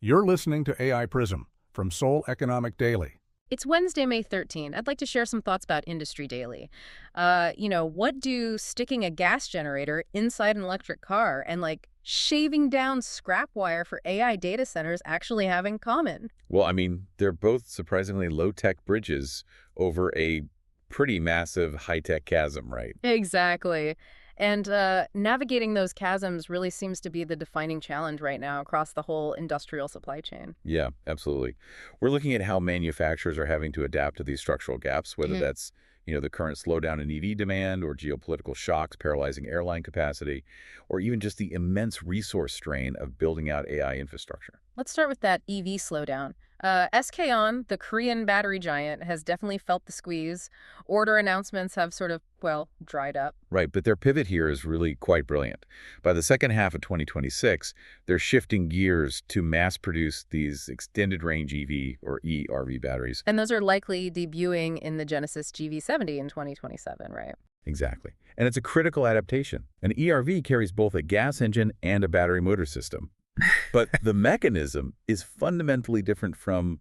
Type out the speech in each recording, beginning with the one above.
You're listening to AI Prism from Seoul Economic Daily. It's Wednesday, May 13. I'd like to share some thoughts about Industry Daily. What do sticking a gas generator inside an electric car and shaving down scrap wire for AI data centers actually have in common? Well, I mean, they're both surprisingly low-tech bridges over a pretty massive high-tech chasm, right? Exactly. And navigating those chasms really seems to be the defining challenge right now across the whole industrial supply chain. Yeah, absolutely. We're looking at how manufacturers are having to adapt to these structural gaps, whether that's, the current slowdown in EV demand or geopolitical shocks paralyzing airline capacity, or even just the immense resource strain of building out AI infrastructure. Let's start with that EV slowdown. SK On, the Korean battery giant, has definitely felt the squeeze. Order announcements have sort of, dried up. Right, but their pivot here is really quite brilliant. By the second half of 2026, they're shifting gears to mass-produce these extended-range EV or ERV batteries. And those are likely debuting in the Genesis GV70 in 2027, right? Exactly. And it's a critical adaptation. An ERV carries both a gas engine and a battery motor system. But the mechanism is fundamentally different from,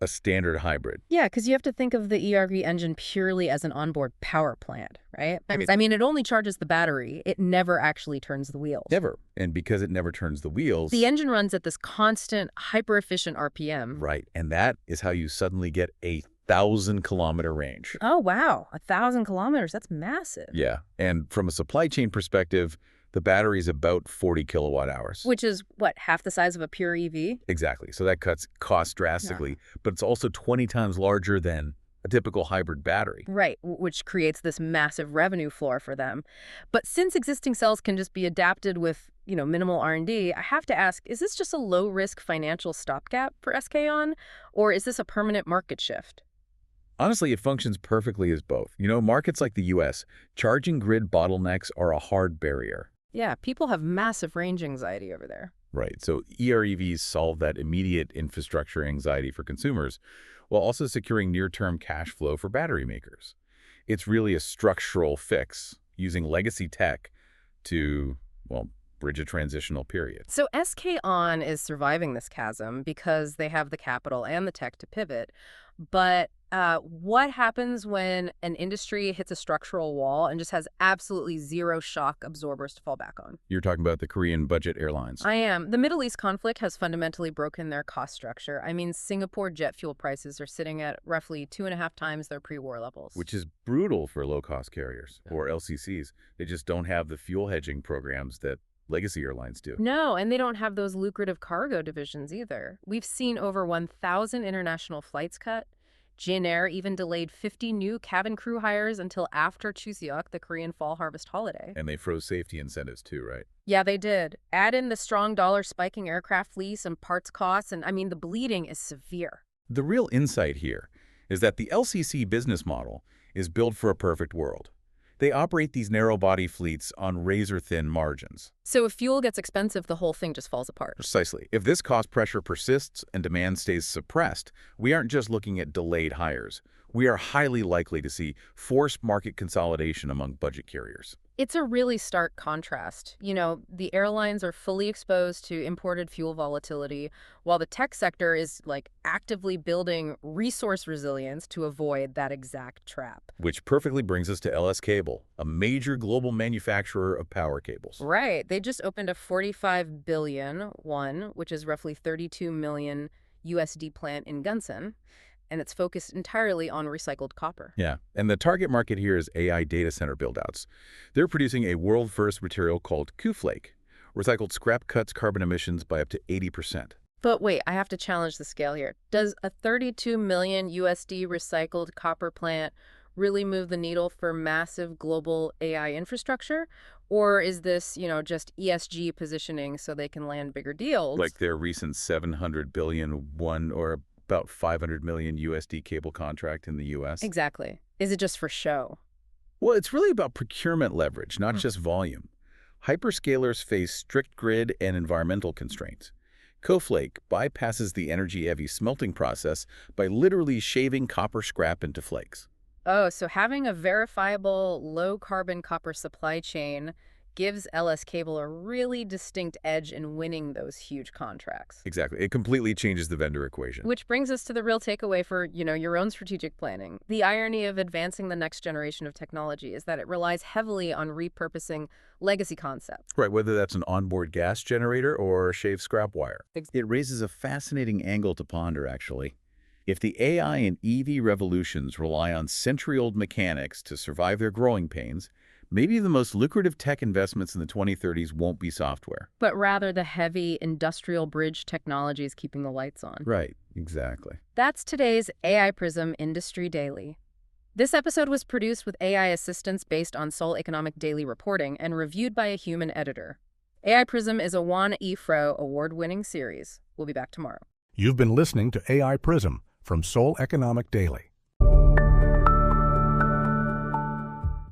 a standard hybrid. Yeah, because you have to think of the ERV engine purely as an onboard power plant, right? I mean, it only charges the battery. It never actually turns the wheels. Never. And because it never turns the wheels... The engine runs at this constant, hyper-efficient RPM. Right. And that is how you suddenly get a 1,000-kilometer range. Oh, wow. 1,000 kilometers. That's massive. Yeah. And from a supply chain perspective, the battery is about 40 kilowatt hours. Which is, half the size of a pure EV? Exactly. So that cuts costs drastically, but it's also 20 times larger than a typical hybrid battery. Right, which creates this massive revenue floor for them. But since existing cells can just be adapted with, minimal R&D, I have to ask, is this just a low-risk financial stopgap for SK On, or is this a permanent market shift? Honestly, it functions perfectly as both. Markets like the U.S., charging grid bottlenecks are a hard barrier. Yeah, people have massive range anxiety over there. Right. So EREVs solve that immediate infrastructure anxiety for consumers while also securing near-term cash flow for battery makers. It's really a structural fix using legacy tech to, bridge a transitional period. So SK On is surviving this chasm because they have the capital and the tech to pivot. But what happens when an industry hits a structural wall and just has absolutely zero shock absorbers to fall back on? You're talking about the Korean budget airlines. I am. The Middle East conflict has fundamentally broken their cost structure. I mean, Singapore jet fuel prices are sitting at roughly 2.5 times their pre-war levels. Which is brutal for low-cost carriers, or LCCs. They just don't have the fuel hedging programs that legacy airlines do. No, and they don't have those lucrative cargo divisions either. We've seen over 1,000 international flights cut. Jin Air even delayed 50 new cabin crew hires until after Chuseok, the Korean fall harvest holiday. And they froze safety incentives too, right? Yeah, they did. Add in the strong dollar spiking aircraft lease and parts costs, and the bleeding is severe. The real insight here is that the LCC business model is built for a perfect world. They operate these narrow-body fleets on razor-thin margins. So if fuel gets expensive, the whole thing just falls apart. Precisely. If this cost pressure persists and demand stays suppressed, we aren't just looking at delayed hires. We are highly likely to see forced market consolidation among budget carriers. It's a really stark contrast. The airlines are fully exposed to imported fuel volatility, while the tech sector is actively building resource resilience to avoid that exact trap. Which perfectly brings us to LS Cable, a major global manufacturer of power cables. Right. They just opened a $45 billion, which is roughly 32 million USD plant in Gunsan. And it's focused entirely on recycled copper. Yeah, and the target market here is AI data center buildouts. They're producing a world-first material called Q-Flake. Recycled scrap cuts carbon emissions by up to 80%. But wait, I have to challenge the scale here. Does a 32 million USD recycled copper plant really move the needle for massive global AI infrastructure? Or is this, just ESG positioning so they can land bigger deals? Like their recent $700 billion or about 500 million USD cable contract in the U.S. Exactly. Is it just for show? Well, it's really about procurement leverage, not just volume. Hyperscalers face strict grid and environmental constraints. Q-Flake bypasses the energy-heavy smelting process by literally shaving copper scrap into flakes. Oh, so having a verifiable low-carbon copper supply chain gives LS Cable a really distinct edge in winning those huge contracts. Exactly. It completely changes the vendor equation. Which brings us to the real takeaway for, your own strategic planning. The irony of advancing the next generation of technology is that it relies heavily on repurposing legacy concepts. Right, whether that's an onboard gas generator or shaved scrap wire. It raises a fascinating angle to ponder, actually. If the AI and EV revolutions rely on century-old mechanics to survive their growing pains, maybe the most lucrative tech investments in the 2030s won't be software. But rather the heavy industrial bridge technologies keeping the lights on. Right, exactly. That's today's AI Prism Industry Daily. This episode was produced with AI assistance based on Seoul Economic Daily reporting and reviewed by a human editor. AI Prism is a Juan E. Fro award-winning series. We'll be back tomorrow. You've been listening to AI Prism from Seoul Economic Daily.